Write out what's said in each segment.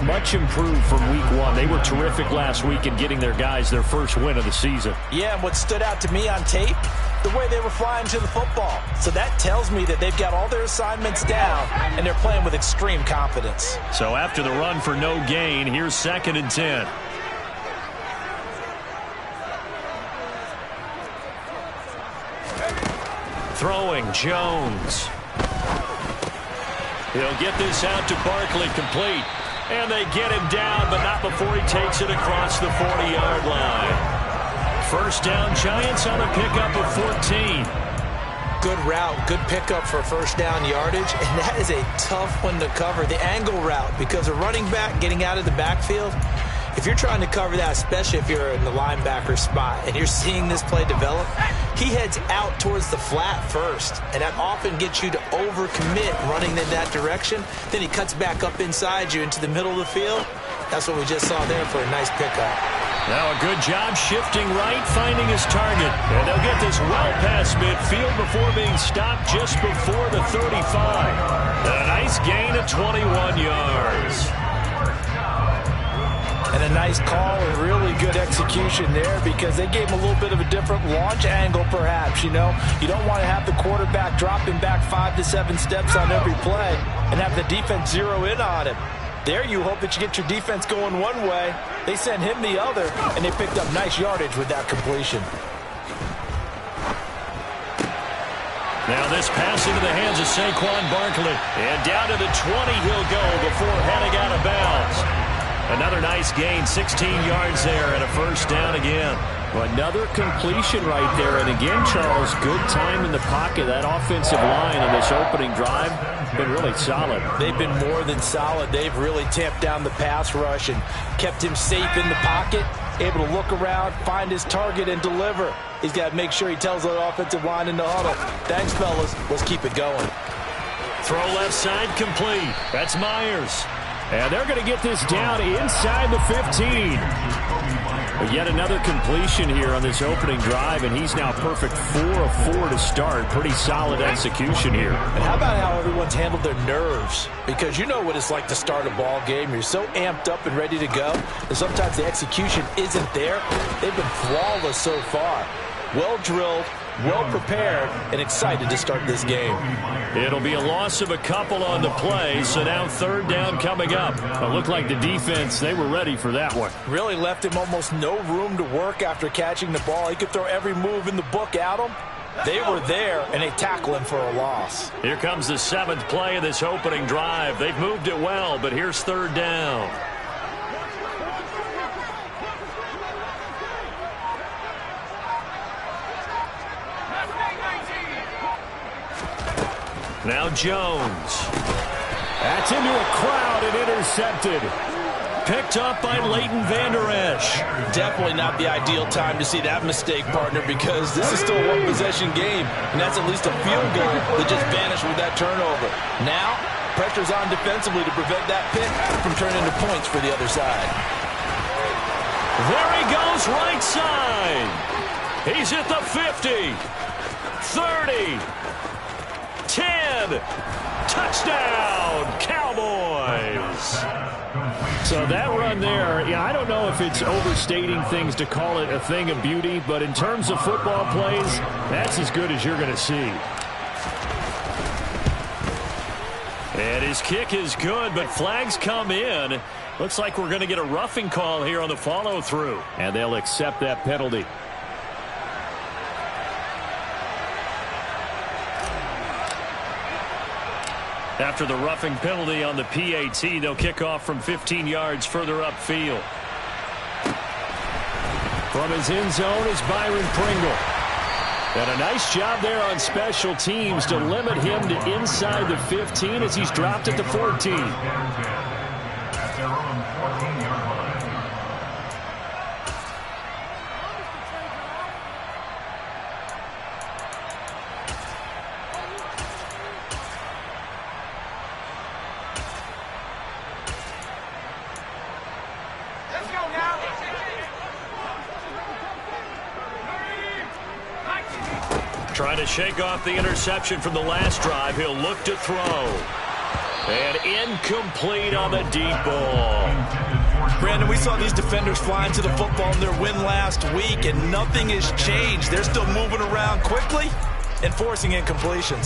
much improved from week one. They were terrific last week in getting their guys their first win of the season. Yeah, and what stood out to me on tape, the way they were flying to the football. So that tells me that they've got all their assignments down, and they're playing with extreme confidence. So after the run for no gain, here's 2nd and 10. Throwing, Jones. He'll get this out to Barkley, complete. And they get him down, but not before he takes it across the 40-yard line. First down, Giants on a pickup of 14. Good route, good pickup for first down yardage, and that is a tough one to cover, the angle route, because a running back getting out of the backfield, if you're trying to cover that, especially if you're in the linebacker spot and you're seeing this play develop, he heads out towards the flat first, and that often gets you to overcommit running in that direction. Then he cuts back up inside you into the middle of the field. That's what we just saw there for a nice pickup. Now a good job shifting right, finding his target. And they'll get this well past midfield before being stopped just before the 35. A nice gain of 21 yards. And a nice call and really good execution there, because they gave him a little bit of a different launch angle perhaps. You know, you don't want to have the quarterback dropping back 5 to 7 steps on every play and have the defense zero in on him. There you hope that you get your defense going one way. They sent him the other, and they picked up nice yardage with that completion. Now this pass into the hands of Saquon Barkley. And down to the 20 he'll go before heading out of bounds. Another nice gain, 16 yards there, and a first down again. Another completion right there. And again, Charles, good time in the pocket. That offensive line on this opening drive been really solid. They've been more than solid. They've really tamped down the pass rush and kept him safe in the pocket, able to look around, find his target, and deliver. He's got to make sure he tells the offensive line in the huddle, thanks, fellas. Let's keep it going. Throw left side complete. That's Myers. And they're going to get this down inside the 15. But yet another completion here on this opening drive, and he's now perfect 4 of 4 to start. Pretty solid execution here. And how about how everyone's handled their nerves? Because you know what it's like to start a ball game. You're so amped up and ready to go, and sometimes the execution isn't there. They've been flawless so far. Well drilled, well prepared, and excited to start this game. It'll be a loss of a couple on the play, so now third down coming up. It looked like the defense, they were ready for that one. Really left him almost no room to work after catching the ball. He could throw every move in the book at him. They were there, and they tackle him for a loss. Here comes the 7th play of this opening drive. They've moved it well, but here's third down. Now Jones. That's into a crowd and intercepted. Picked up by Leighton Vander Esch. Definitely not the ideal time to see that mistake, partner, because this is still a one-possession game, and that's at least a field goal that just vanished with that turnover. Now, pressure's on defensively to prevent that pick from turning into points for the other side. There he goes, right side. He's at the 50, 30, 10, touchdown, Cowboys. So that run there, yeah, I don't know if it's overstating things to call it a thing of beauty, but in terms of football plays, that's as good as you're going to see. And his kick is good, but flags come in. Looks like we're going to get a roughing call here on the follow-through. And they'll accept that penalty. After the roughing penalty on the PAT, they'll kick off from 15 yards further upfield. From his end zone is Byron Pringle. And a nice job there on special teams to limit him to inside the 15 as he's dropped at the 14. Trying to shake off the interception from the last drive. He'll look to throw. And incomplete on the deep ball. Brandon, we saw these defenders flying to the football in their win last week, and nothing has changed. They're still moving around quickly and forcing incompletions.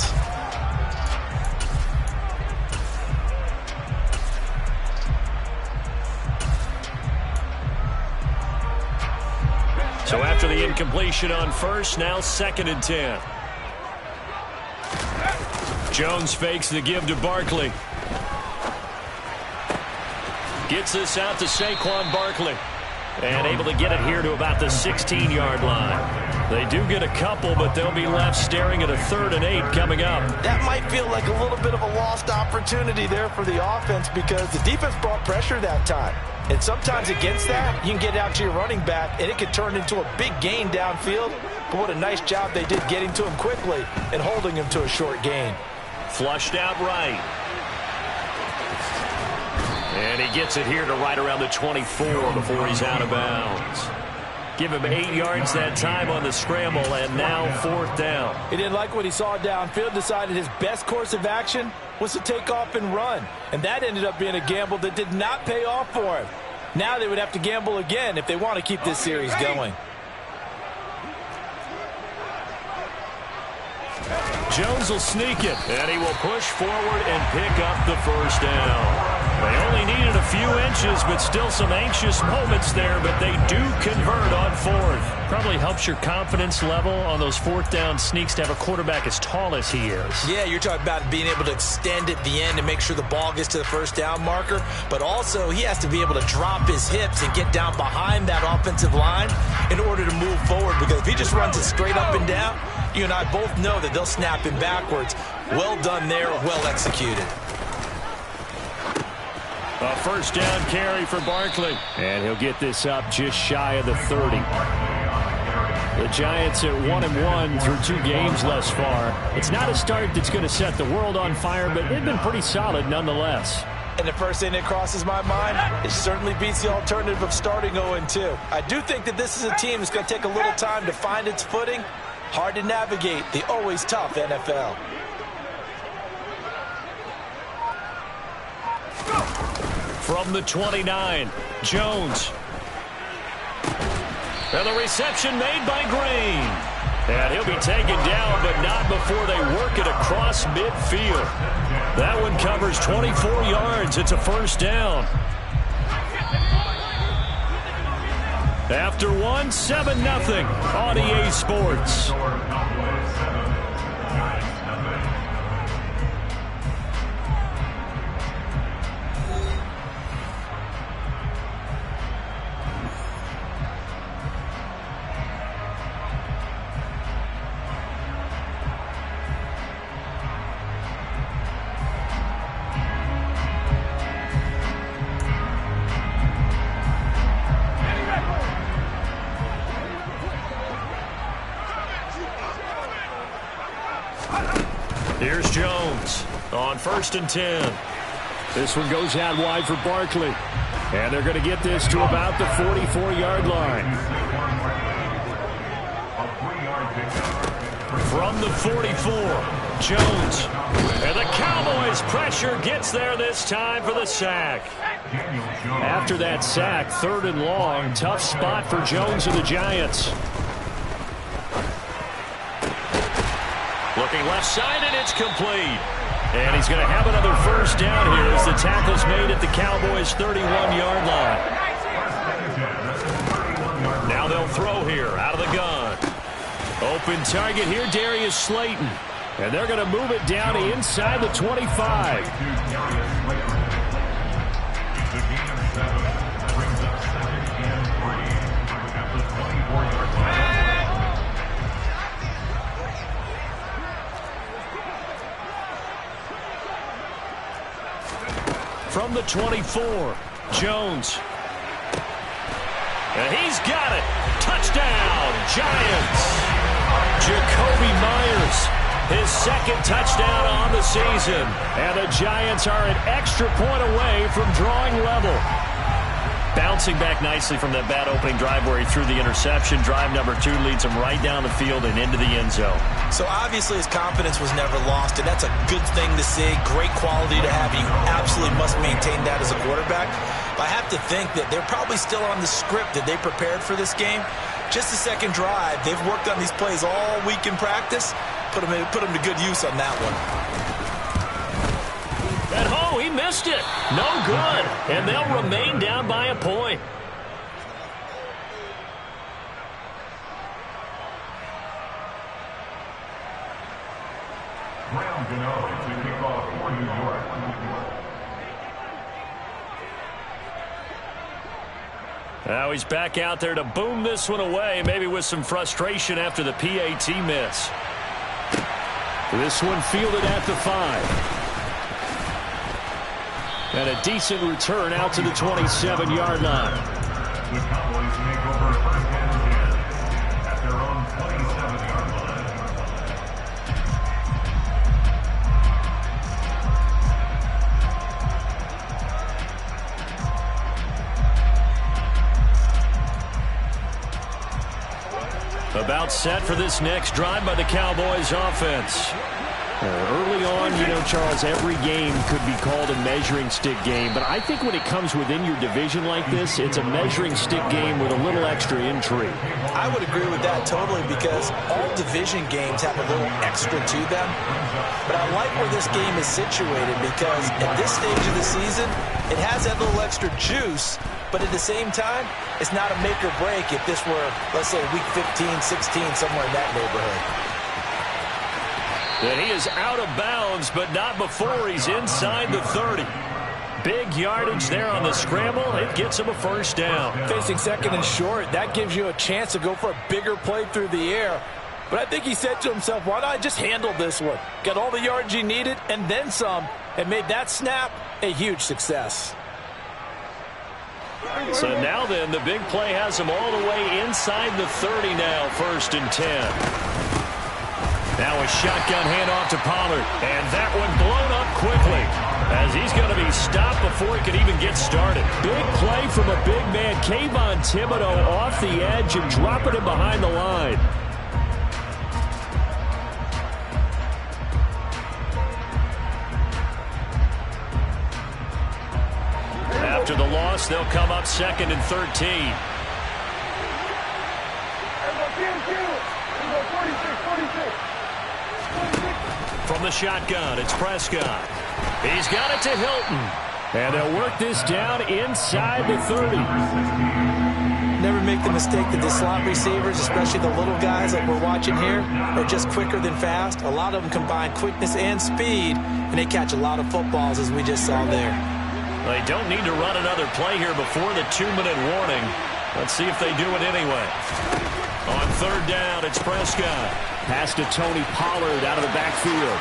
So after the incompletion on first, now 2nd and 10. Jones fakes the give to Barkley. Gets this out to Saquon Barkley. And able to get it here to about the 16-yard line. They do get a couple, but they'll be left staring at a 3rd and 8 coming up. That might feel like a little bit of a lost opportunity there for the offense because the defense brought pressure that time. And sometimes against that, you can get out to your running back, and it could turn into a big gain downfield. But what a nice job they did getting to him quickly and holding him to a short gain. Flushed out right. And he gets it here to right around the 24 before he's out of bounds. Give him 8 yards that time on the scramble, and now 4th down. He didn't like what he saw downfield, decided his best course of action was to take off and run. And that ended up being a gamble that did not pay off for him. Now they would have to gamble again if they want to keep this series going. Jones will sneak it, and he will push forward and pick up the 1st down. They only needed a few inches, but still some anxious moments there, but they do convert on 4th. Probably helps your confidence level on those 4th down sneaks to have a quarterback as tall as he is. Yeah, you're talking about being able to extend at the end and make sure the ball gets to the 1st down marker, but also he has to be able to drop his hips and get down behind that offensive line in order to move forward, because if he just runs it straight up and down, you and I both know that they'll snap him backwards. Well done there, well executed. A 1st down carry for Barkley. And he'll get this up just shy of the 30. The Giants at 1-1 through 2 games thus far. It's not a start that's going to set the world on fire, but they've been pretty solid nonetheless. And the first thing that crosses my mind, it certainly beats the alternative of starting 0-2. I do think that this is a team that's going to take a little time to find its footing. Hard to navigate the always tough NFL. From the 29, Jones. And the reception made by Green. And he'll be taken down, but not before they work it across midfield. That one covers 24 yards. It's a 1st down. After 7-0 on EA Sports. Here's Jones on 1st and 10. This one goes out wide for Barkley. And they're going to get this to about the 44-yard line. From the 44, Jones. And the Cowboys' pressure gets there this time for the sack. After that sack, 3rd and long, tough spot for Jones and the Giants. Looking left side, and it's complete. And he's going to have another 1st down here as the tackle's made at the Cowboys' 31-yard line. Now they'll throw here out of the gun. Open target here, Darius Slayton. And they're going to move it down inside the 25. From the 24, Jones. And he's got it. Touchdown, Giants. Jacoby Myers, his 2nd touchdown on the season. And the Giants are an extra point away from drawing level. Bounce bouncing back nicely from that bad opening drive where he threw the interception. Drive number 2 leads him right down the field and into the end zone. So obviously his confidence was never lost, and that's a good thing to see. Great quality to have. You absolutely must maintain that as a quarterback. But I have to think that they're probably still on the script that they prepared for this game. Just the second drive. They've worked on these plays all week in practice. Put them to good use on that one. He missed it. No good. And they'll remain down by a point. Now he's back out there to boom this one away, maybe with some frustration after the PAT miss. This one fielded at the 5. And a decent return out to the 27-yard line. The Cowboys make over first and 10 at their own 27-yard line. About set for this next drive by the Cowboys offense. Early on, you know, Charles, every game could be called a measuring stick game. But I think when it comes within your division like this, it's a measuring stick game with a little extra intrigue. I would agree with that totally, because all division games have a little extra to them. But I like where this game is situated, because at this stage of the season, it has that little extra juice. But at the same time, it's not a make or break if this were, let's say, week 15, 16, somewhere in that neighborhood. And he is out of bounds, but not before he's inside the 30. Big yardage there on the scramble. It gets him a first down. Facing second and short, that gives you a chance to go for a bigger play through the air. But I think he said to himself, why not I just handle this one? Got all the yards he needed and then some, and made that snap a huge success. So now then, the big play has him all the way inside the 30 now, 1st and 10. Now a shotgun handoff to Pollard, and that one blown up quickly as he's going to be stopped before he can even get started. Big play from a big man, Kayvon Thibodeau, off the edge and dropping him behind the line. After the loss, they'll come up 2nd and 13. From the shotgun, it's Prescott. He's got it to Hilton. And they'll work this down inside the 30. Never make the mistake that the slot receivers, especially the little guys like we're watching here, are just quicker than fast. A lot of them combine quickness and speed, and they catch a lot of footballs, as we just saw there. They don't need to run another play here before the 2-minute warning. Let's see if they do it anyway. On 3rd down, it's Prescott. Pass to Tony Pollard out of the backfield.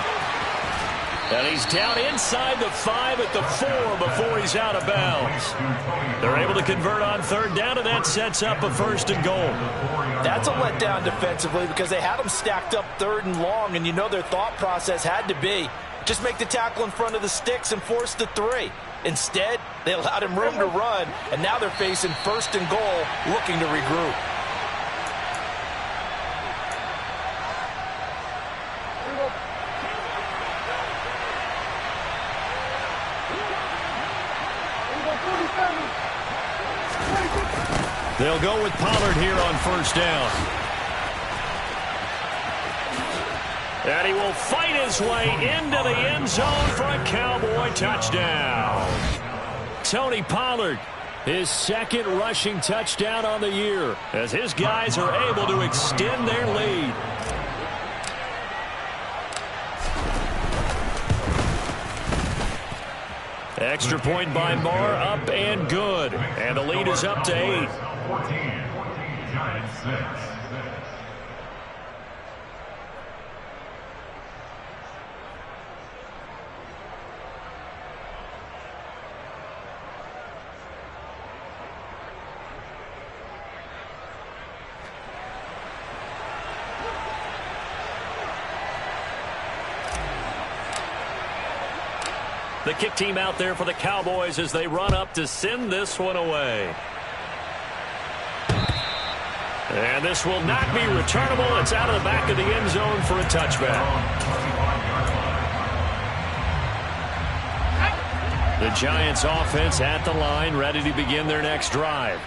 And he's down inside the 5 at the 4 before he's out of bounds. They're able to convert on 3rd down, and that sets up a 1st and goal. That's a letdown defensively, because they had them stacked up 3rd and long, and you know their thought process had to be just make the tackle in front of the sticks and force the 3. Instead, they allowed him room to run, and now they're facing 1st and goal, looking to regroup. They'll go with Pollard here on 1st down. And he will fight his way into the end zone for a Cowboy touchdown. Tony Pollard, his 2nd rushing touchdown on the year, as his guys are able to extend their lead. Extra point by Marr, up and good. And the lead is up to 8. 14, Giants 6. The kick team out there for the Cowboys as they run up to send this one away. And this will not be returnable. It's out of the back of the end zone for a touchback. The Giants offense at the line, ready to begin their next drive.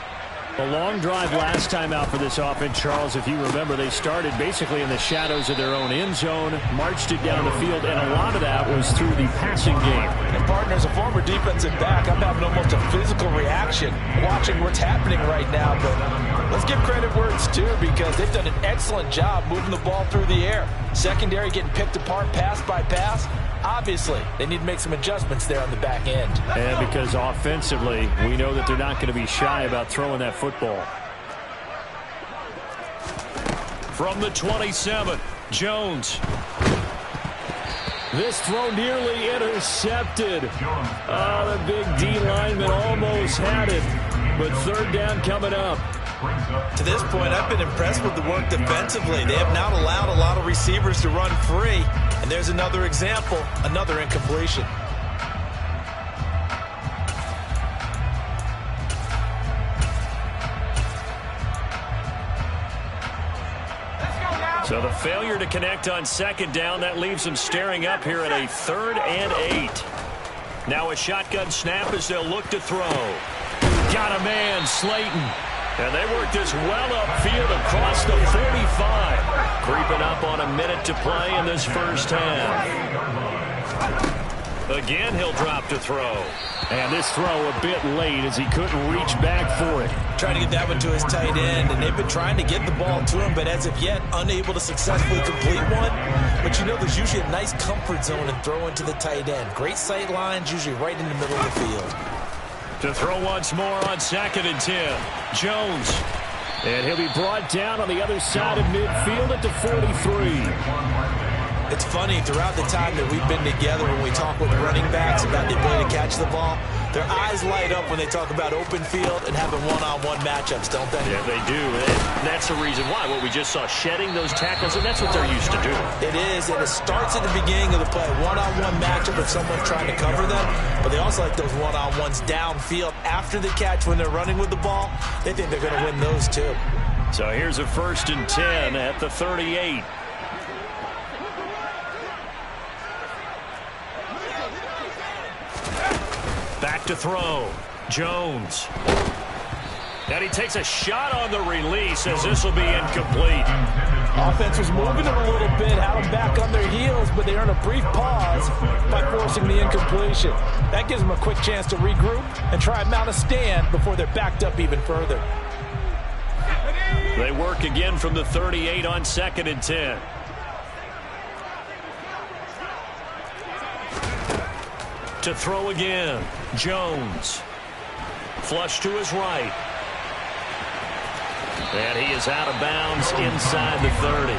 A long drive last time out for this offense, Charles. If you remember, they started basically in the shadows of their own end zone, marched it down the field, and a lot of that was through the passing game. And partner, as a former defensive back, I'm having almost a physical reaction watching what's happening right now. But let's give credit where it's due, because they've done an excellent job moving the ball through the air. Secondary getting picked apart pass by pass. Obviously, they need to make some adjustments there on the back end. And because offensively, we know that they're not going to be shy about throwing that football. From the 27, Jones. This throw nearly intercepted. Oh, the big D lineman almost had it. But third down coming up. To this point, I've been impressed with the work defensively. They have not allowed a lot of receivers to run free. And there's another example, another incompletion. So the failure to connect on second down, that leaves them staring up here at a 3rd and 8. Now a shotgun snap as they'll look to throw. Got a man, Slayton. And they work this well upfield across the 45. Creeping up on a minute to play in this first half. Again, he'll drop to throw. And this throw a bit late as he couldn't reach back for it. Trying to get that one to his tight end, and they've been trying to get the ball to him, but as of yet, unable to successfully complete one. But you know, there's usually a nice comfort zone in throwing to the tight end. Great sight lines, usually right in the middle of the field. To throw once more on 2nd and 10. Jones. And he'll be brought down on the other side of midfield at the 43. It's funny, throughout the time that we've been together, when we talk with running backs about the ability to catch the ball, their eyes light up when they talk about open field and having one-on-one matchups, don't they? Yeah, they do. And that's the reason why. What we just saw, shedding those tackles, and that's what they're used to doing. It is, and it starts at the beginning of the play. One-on-one matchup if someone's trying to cover them, but they also like those one-on-ones downfield after the catch when they're running with the ball. They think they're going to win those too. So here's a 1st and 10 at the 38. Back to throw. Jones. And he takes a shot on the release as this will be incomplete. Offense was moving them a little bit, had them back on their heels, but they earn a brief pause by forcing the incompletion. That gives them a quick chance to regroup and try and mount a stand before they're backed up even further. They work again from the 38 on 2nd and 10. To throw again, Jones. Flush to his right. And he is out of bounds inside the 30.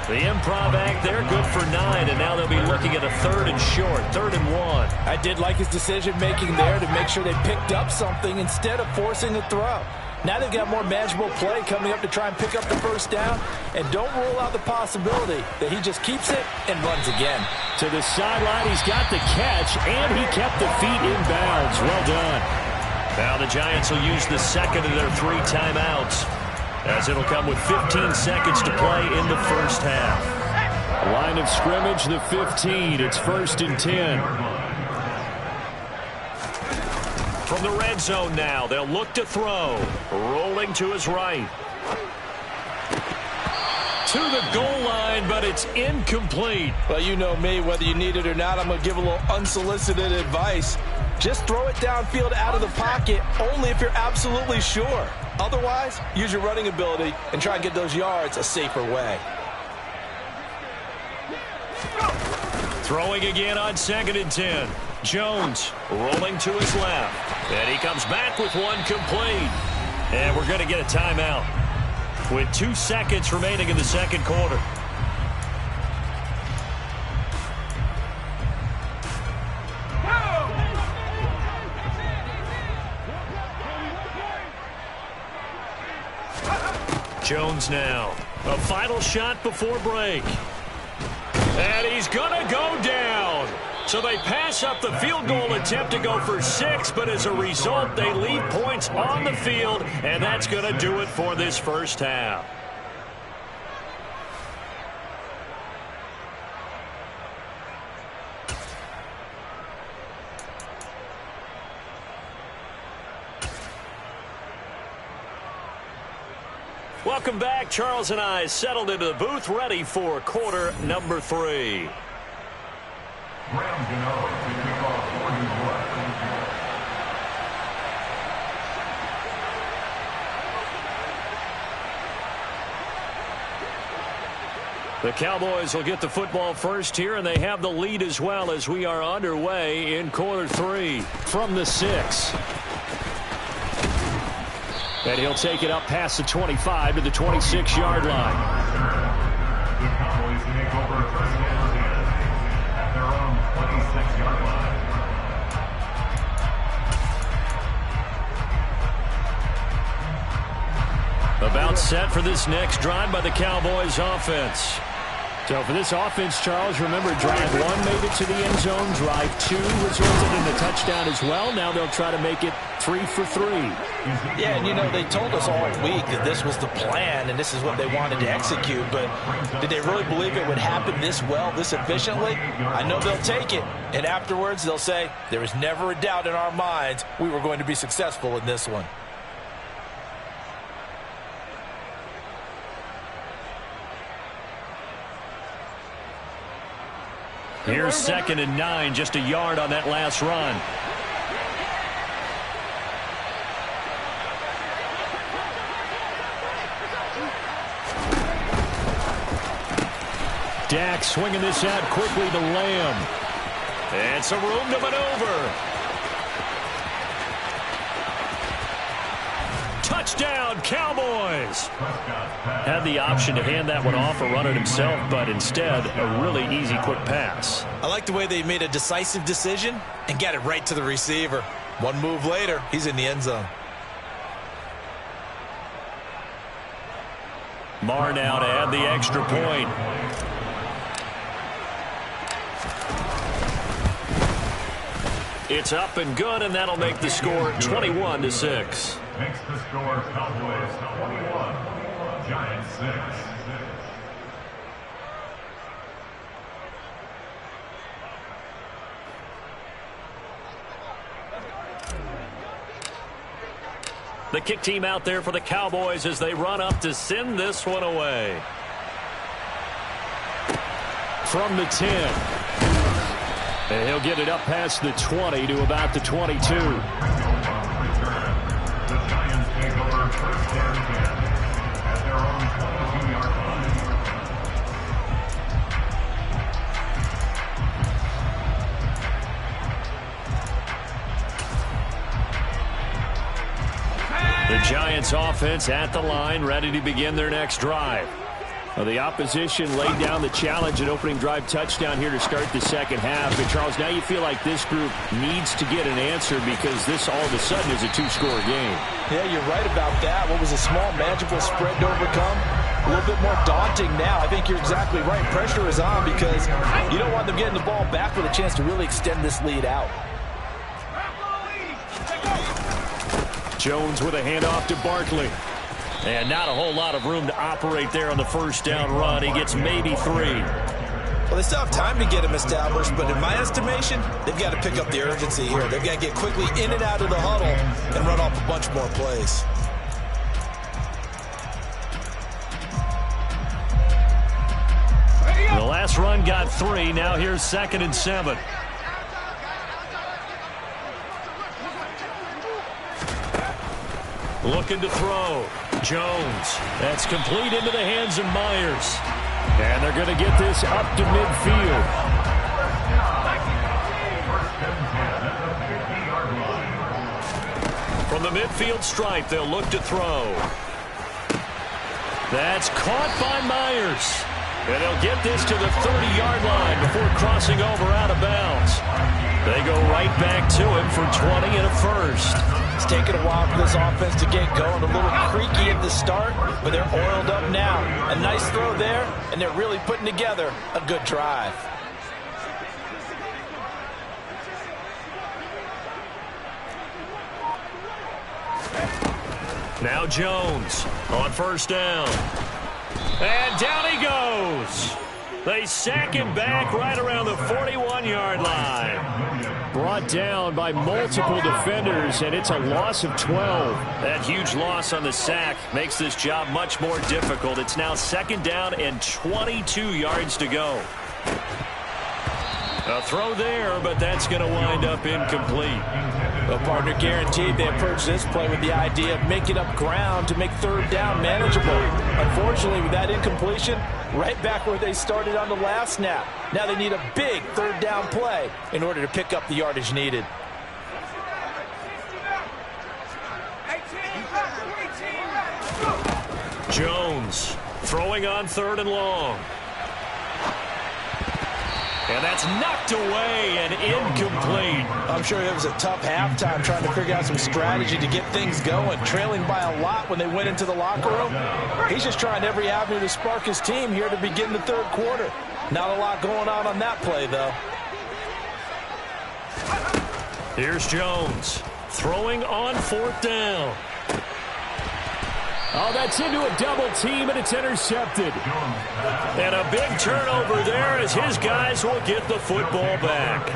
The improv act there, good for 9, and now they'll be looking at a 3rd and short, 3rd and 1. I did like his decision-making there to make sure they picked up something instead of forcing a throw. Now they've got more manageable play coming up to try and pick up the first down, and don't rule out the possibility that he just keeps it and runs again. To the sideline, he's got the catch, and he kept the feet in bounds. Well done. Now the Giants will use the second of their 3 timeouts, as it'll come with 15 seconds to play in the first half. Line of scrimmage, the 15. It's 1st and 10. From the red zone now, they'll look to throw. Rolling to his right. To the goal line, but it's incomplete. Well, you know me, whether you need it or not, I'm going to give a little unsolicited advice. Just throw it downfield out of the pocket, only if you're absolutely sure. Otherwise, use your running ability and try and get those yards a safer way. Throwing again on 2nd and 10. Jones rolling to his left. And he comes back with one complete. And we're going to get a timeout with 2 seconds remaining in the second quarter. Jones now. A final shot before break. And he's going to go down. So they pass up the field goal attempt to go for 6, but as a result, they leave points on the field, and that's going to do it for this first half. Welcome back. Charles and I settled into the booth, ready for quarter number 3. The Cowboys will get the football first here, and they have the lead as well as we are underway in quarter 3 from the 6. And he'll take it up past the 25 to the 26-yard line. The Cowboys take over first and 10 at their own 26-yard line. About set for this next drive by the Cowboys offense. So for this offense, Charles, remember drive 1 made it to the end zone. Drive 2 resulted in a touchdown as well. Now they'll try to make it 3 for 3. Yeah, and you know, they told us all week that this was the plan and this is what they wanted to execute, but did they really believe it would happen this well, this efficiently? I know they'll take it, and afterwards they'll say, there was never a doubt in our minds we were going to be successful in this one. Here's 2nd and 9, just a yard on that last run. Dak swinging this out quickly to Lamb. And some room to maneuver. Touchdown, Cowboys! Had the option to hand that one off or run it himself, but instead, a really easy, quick pass. I like the way they made a decisive decision and got it right to the receiver. One move later, he's in the end zone. Marr now to add the extra point. It's up and good, and that'll make the score 21-6. Makes the score Cowboys 21, Giants 6. The kick team out there for the Cowboys as they run up to send this one away. From the 10. And he'll get it up past the 20 to about the 22. The Giants take over first and 10 at their own 22-yard line. The Giants offense at the line, ready to begin their next drive. Well, the opposition laid down the challenge and opening drive touchdown here to start the second half. But, Charles, now you feel like this group needs to get an answer because this all of a sudden is a 2-score game. Yeah, you're right about that. What was a small, manageable spread to overcome? A little bit more daunting now. I think you're exactly right. Pressure is on because you don't want them getting the ball back with a chance to really extend this lead out. Jones with a handoff to Barkley. And not a whole lot of room to operate there on the first down run. He gets maybe 3. Well, they still have time to get him established, but in my estimation, they've got to pick up the urgency here. They've got to get quickly in and out of the huddle and run off a bunch more plays. The last run got 3. Now here's 2nd and 7. Looking to throw. Jones. That's complete into the hands of Myers. And they're going to get this up to midfield. From the midfield stripe, they'll look to throw. That's caught by Myers. And they'll get this to the 30-yard line before crossing over out of bounds. They go right back to him for 20 and a first. It's taken a while for this offense to get going. A little creaky at the start, but they're oiled up now. A nice throw there, and they're really putting together a good drive. Now Jones on first down. And down he goes. They sack him back right around the 41-yard line. Brought down by multiple defenders, and it's a loss of 12. That huge loss on the sack makes this job much more difficult. It's now second down and 22 yards to go. A throw there, but that's going to wind up incomplete. Well, partner, guaranteed they approach this play with the idea of making up ground to make third down manageable. Unfortunately, with that incompletion, right back where they started on the last snap. Now they need a big third down play in order to pick up the yardage needed. Jones throwing on third and long. And that's knocked away and incomplete. I'm sure it was a tough halftime trying to figure out some strategy to get things going. Trailing by a lot when they went into the locker room. He's just trying every avenue to spark his team here to begin the third quarter. Not a lot going on that play, though. Here's Jones throwing on fourth down. Oh, that's into a double team, and it's intercepted. And a big turnover there as his guys will get the football back.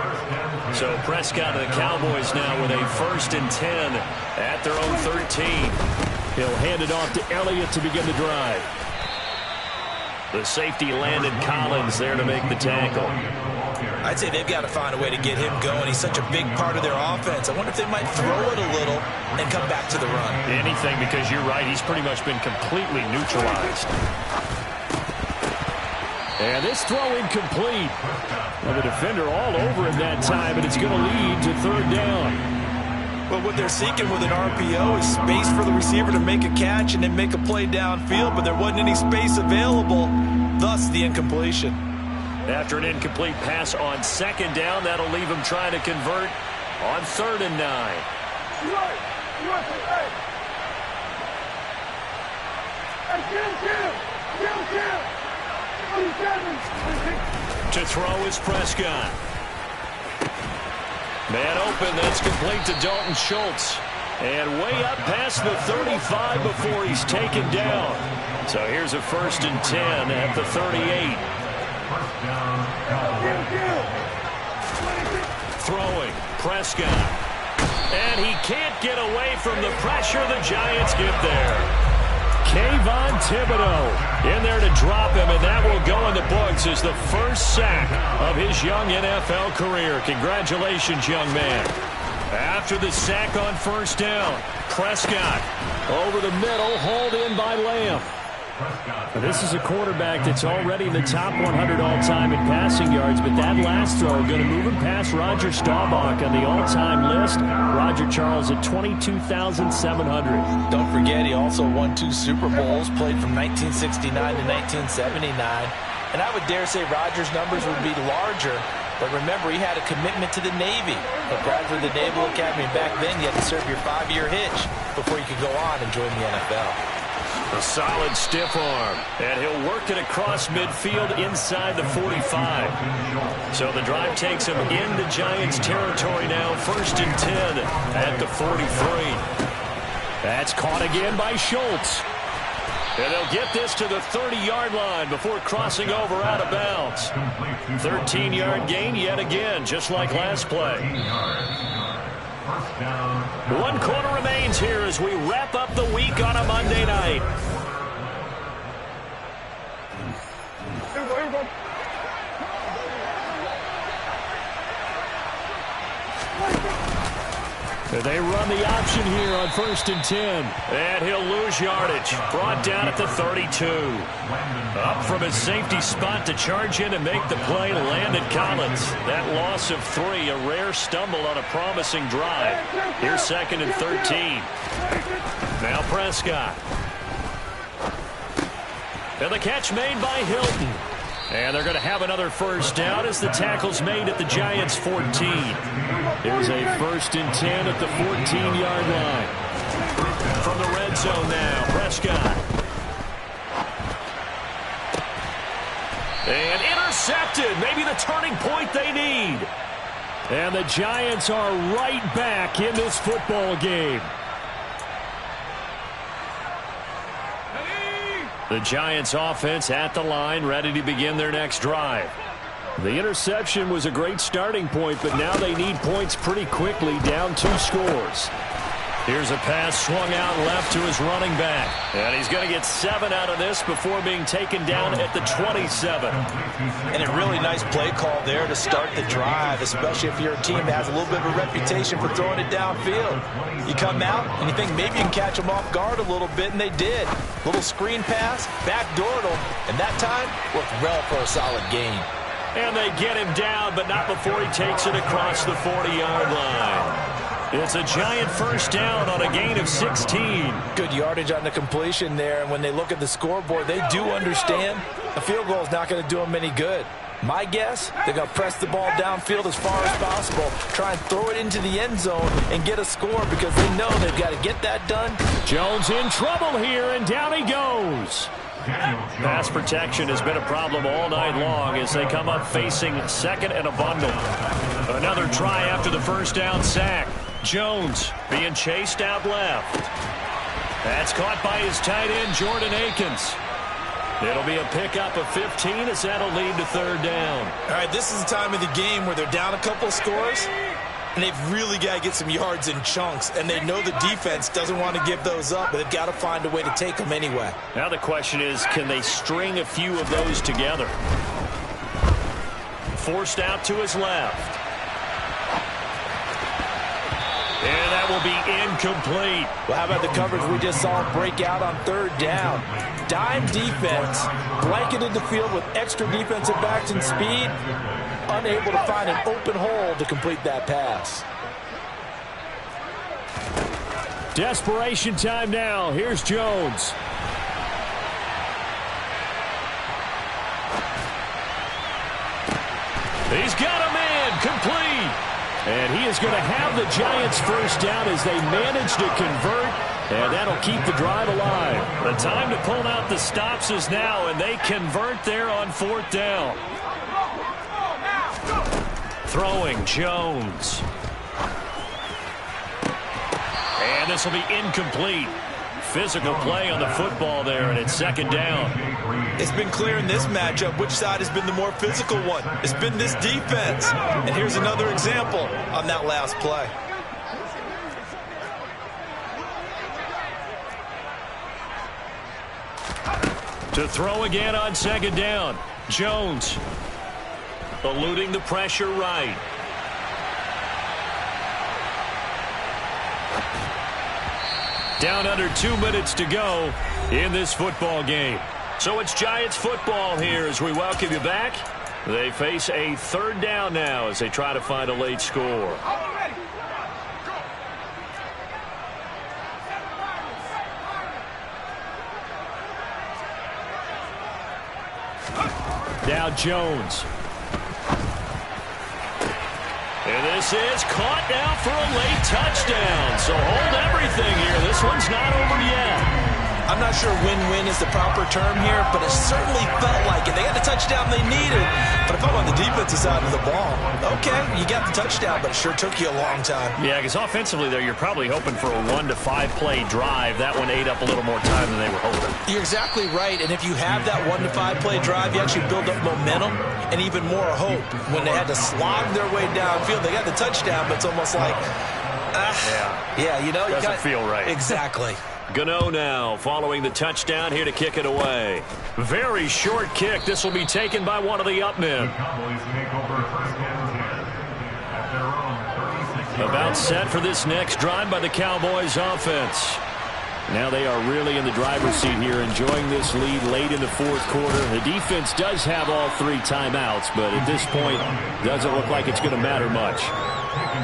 So Prescott and the Cowboys now with a 1st and 10 at their own 13. He'll hand it off to Elliott to begin the drive. The safety landed Collins there to make the tackle. I'd say they've got to find a way to get him going. He's such a big part of their offense. I wonder if they might throw it a little and come back to the run. Anything, because you're right. He's pretty much been completely neutralized. And this throw incomplete. Well, the defender all over him that time, and it's going to lead to third down. Well, what they're seeking with an RPO is space for the receiver to make a catch and then make a play downfield, but there wasn't any space available, thus the incompletion. After an incomplete pass on second down, that'll leave him trying to convert on 3rd and 9. To throw is Prescott. Man open, that's complete to Dalton Schultz. And way up past the 35 before he's taken down. So here's a 1st and 10 at the 38. Throwing, Prescott. And he can't get away from the pressure. The Giants get there. Kayvon Thibodeau in there to drop him, and that will go in the books as the first sack of his young NFL career. Congratulations, young man. After the sack on first down, Prescott over the middle, hauled in by Lamb. This is a quarterback that's already in the top 100 all-time in passing yards, but that last throw going to move him past Roger Staubach on the all-time list. Roger Charles at 22,700. Don't forget, he also won 2 Super Bowls, played from 1969 to 1979. And I would dare say Roger's numbers would be larger, but remember, he had a commitment to the Navy. But graduated the Naval Academy, back then you had to serve your 5-year hitch before you could go on and join the NFL. A solid stiff arm, and he'll work it across midfield inside the 45. So the drive takes him into Giants territory now, 1st and 10 at the 43. That's caught again by Schultz. And they'll get this to the 30-yard line before crossing over out of bounds. 13-yard gain yet again, just like last play. 1 quarter remains here as we wrap up the week on a Monday night. They run the option here on 1st and 10. And he'll lose yardage. Brought down at the 32. Up from his safety spot to charge in and make the play, Landon Collins. That loss of 3, a rare stumble on a promising drive. Here's 2nd and 13. Now Prescott. And the catch made by Hilton. And they're going to have another first down as the tackle's made at the Giants' 14. Here's a 1st and 10 at the 14-yard line. From the red zone now, Prescott. And intercepted. Maybe the turning point they need. And the Giants are right back in this football game. The Giants offense at the line, ready to begin their next drive. The interception was a great starting point, but now they need points pretty quickly, down 2 scores. Here's a pass swung out left to his running back. And he's going to get 7 out of this before being taken down at the 27. And a really nice play call there to start the drive, especially if you're a team that has a little bit of a reputation for throwing it downfield. You come out and you think maybe you can catch them off guard a little bit, and they did. Little screen pass, backdoored them, and that time worked well for a solid gain. And they get him down, but not before he takes it across the 40-yard line. It's a Giant first down on a gain of 16. Good yardage on the completion there, and when they look at the scoreboard, they do understand a field goal is not going to do them any good. My guess, they're going to press the ball downfield as far as possible, try and throw it into the end zone and get a score because they know they've got to get that done. Jones in trouble here, and down he goes. Pass protection has been a problem all night long as they come up facing second and a bundle. Another try after the first down sack. Jones being chased out left. That's caught by his tight end, Jordan Akins. It'll be a pickup of 15 as that'll lead to third down. All right, this is the time of the game where they're down a couple of scores, and they've really got to get some yards in chunks, and they know the defense doesn't want to give those up, but they've got to find a way to take them anyway. Now the question is, can they string a few of those together? Forced out to his left. And that will be incomplete. Well, how about the coverage we just saw him break out on third down? Dime defense, blanketed the field with extra defensive backs and speed, unable to find an open hole to complete that pass. Desperation time now. Here's Jones. He's got a man complete. And he is going to have the Giants first down as they manage to convert, and that'll keep the drive alive. The time to pull out the stops is now, and they convert there on fourth down. Throwing Jones. And this will be incomplete. Physical play on the football there, and it's second down. It's been clear in this matchup which side has been the more physical one. It's been this defense. And here's another example on that last play. To throw again on second down. Jones eluding the pressure right. Down under 2 minutes to go in this football game. So it's Giants football here as we welcome you back. They face a third down now as they try to find a late score. Now Jones. And this is caught now for a late touchdown. So hold everything here. This one's not over yet. I'm not sure win-win is the proper term here, but it certainly felt like it. They got the touchdown they needed. But if I'm on the defensive side of the ball, okay, you got the touchdown, but it sure took you a long time. Yeah, because offensively there, you're probably hoping for a 1 to 5 play drive. That one ate up a little more time than they were hoping. You're exactly right, and if you have that 1 to 5 play drive, you actually build up momentum and even more hope. When they had to slog their way downfield, they got the touchdown, but it's almost like, yeah, you know. Doesn't feel right. Exactly. Gano now following the touchdown here to kick it away. Very short kick. This will be taken by one of the up men. About set for this next drive by the Cowboys offense. Now they are really in the driver's seat here, enjoying this lead late in the fourth quarter. The defense does have all 3 timeouts, but at this point, doesn't look like it's going to matter much.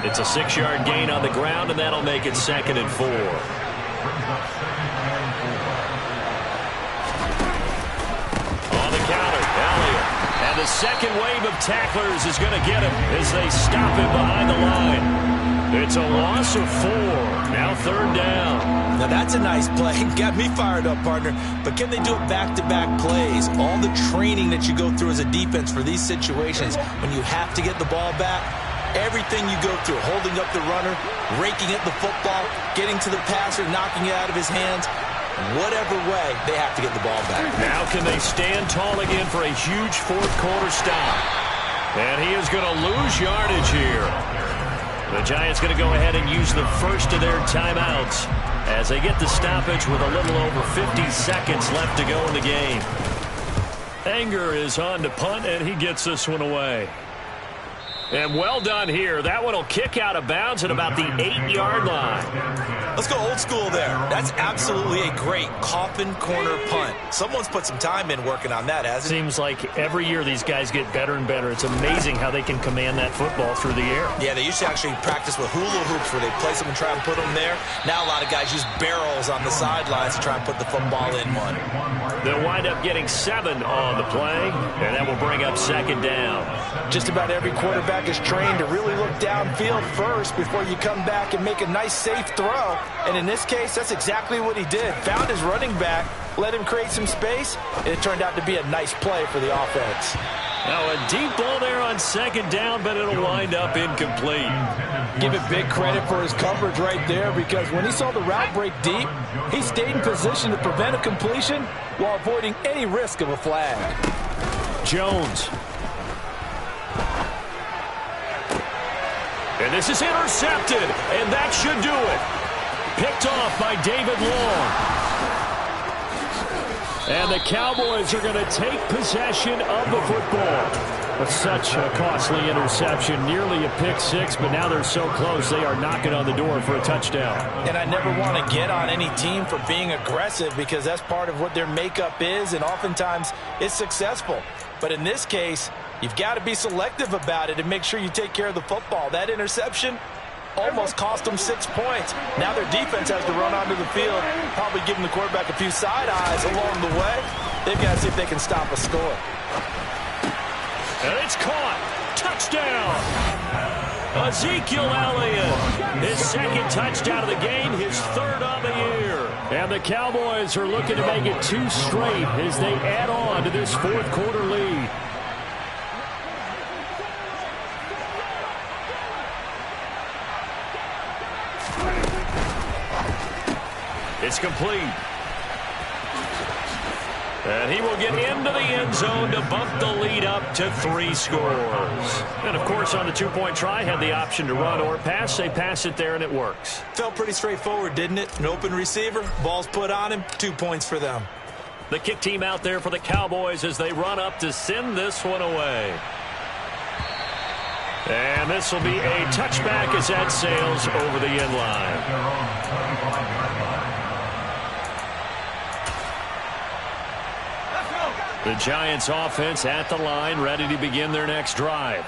It's a 6-yard gain on the ground, and that'll make it 2nd and 4. On the counter, Elliott. And the second wave of tacklers is going to get him as they stop him behind the line. It's a loss of 4. Now third down. Now that's a nice play. Got me fired up, partner. But can they do it back-to-back plays? All the training that you go through as a defense for these situations, when you have to get the ball back, everything you go through, holding up the runner, raking at the football, getting to the passer, knocking it out of his hands, Whatever way, they have to get the ball back. Now can they stand tall again for a huge fourth-quarter stop? And he is going to lose yardage here. The Giants going to go ahead and use the first of their timeouts as they get the stoppage with a little over 50 seconds left to go in the game. Anger is on to punt, and he gets this one away. And well done here. That one will kick out of bounds at about the 8-yard line. Let's go old school there. That's absolutely a great coffin corner punt. Someone's put some time in working on that, hasn't it? Seems like every year these guys get better and better. It's amazing how they can command that football through the air. Yeah, they used to actually practice with hula hoops where they place them and try and put them there. Now a lot of guys use barrels on the sidelines to try and put the football in one. They'll wind up getting 7 on the play, and that will bring up second down. Just about every quarterback is trained to really look downfield first before you come back and make a nice, safe throw. And in this case, that's exactly what he did. Found his running back, let him create some space, and it turned out to be a nice play for the offense. Now a deep ball there on second down, but it'll wind up incomplete. Give it big credit for his coverage right there, because when he saw the route break deep, he stayed in position to prevent a completion while avoiding any risk of a flag. Jones. And this is intercepted, and that should do it. Picked off by David Long. And the Cowboys are going to take possession of the football. But such a costly interception, nearly a pick six, but now they're so close they are knocking on the door for a touchdown. And I never want to get on any team for being aggressive, because that's part of what their makeup is, and oftentimes it's successful. But in this case, you've got to be selective about it and make sure you take care of the football. That interception almost cost them 6 points. Now their defense has to run onto the field, probably giving the quarterback a few side eyes along the way. They've got to see if they can stop a score. And it's caught. Touchdown. Ezekiel Elliott. His second touchdown of the game, his third on the year. And the Cowboys are looking to make it 2 straight as they add on to this fourth-quarter lead. It's complete. And he will get into the end zone to bump the lead up to 3 scores. And, of course, on the 2-point try, had the option to run or pass. They pass it there, and it works. Felt pretty straightforward, didn't it? An open receiver, ball's put on him, 2 points for them. The kick team out there for the Cowboys as they run up to send this one away. And this will be a touchback as that sails over the end line. The Giants offense at the line, ready to begin their next drive.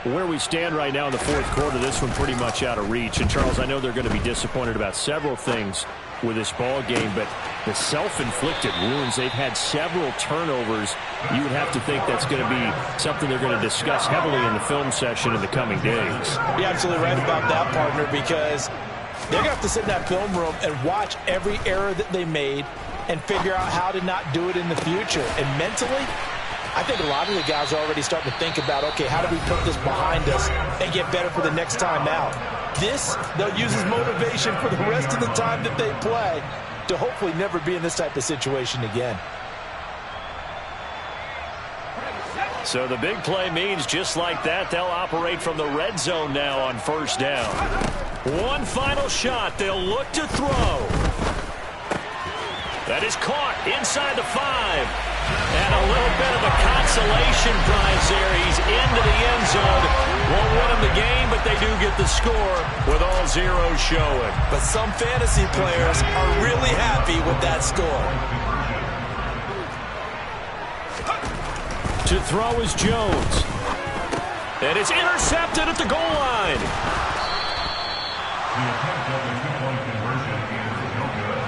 Where we stand right now in the fourth quarter, this one pretty much out of reach. And, Charles, I know they're going to be disappointed about several things with this ball game, but the self-inflicted wounds, they've had several turnovers. You would have to think that's going to be something they're going to discuss heavily in the film session in the coming days. You're absolutely right about that, partner, because they're going to have to sit in that film room and watch every error that they made and figure out how to not do it in the future. And mentally, I think a lot of the guys are already starting to think about, okay, how do we put this behind us and get better for the next time out? This, they'll use as motivation for the rest of the time that they play to hopefully never be in this type of situation again. So the big play means just like that, they'll operate from the red zone now on first down. One final shot. They'll look to throw. That is caught inside the 5. And a little bit of a consolation prize there. He's into the end zone. Won't win him the game, but they do get the score with all zeros showing. But some fantasy players are really happy with that score. To throw is Jones. And it's intercepted at the goal line. The attempt at the 2-point conversion is no good.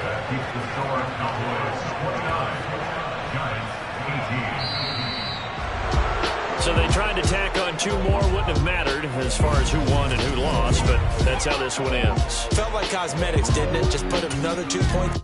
That keeps the score Cowboys 29, Giants 18. So they tried to tack on 2 more. Wouldn't have mattered as far as who won and who lost, but that's how this one ends. Felt like cosmetics, didn't it? Just put another 2 points.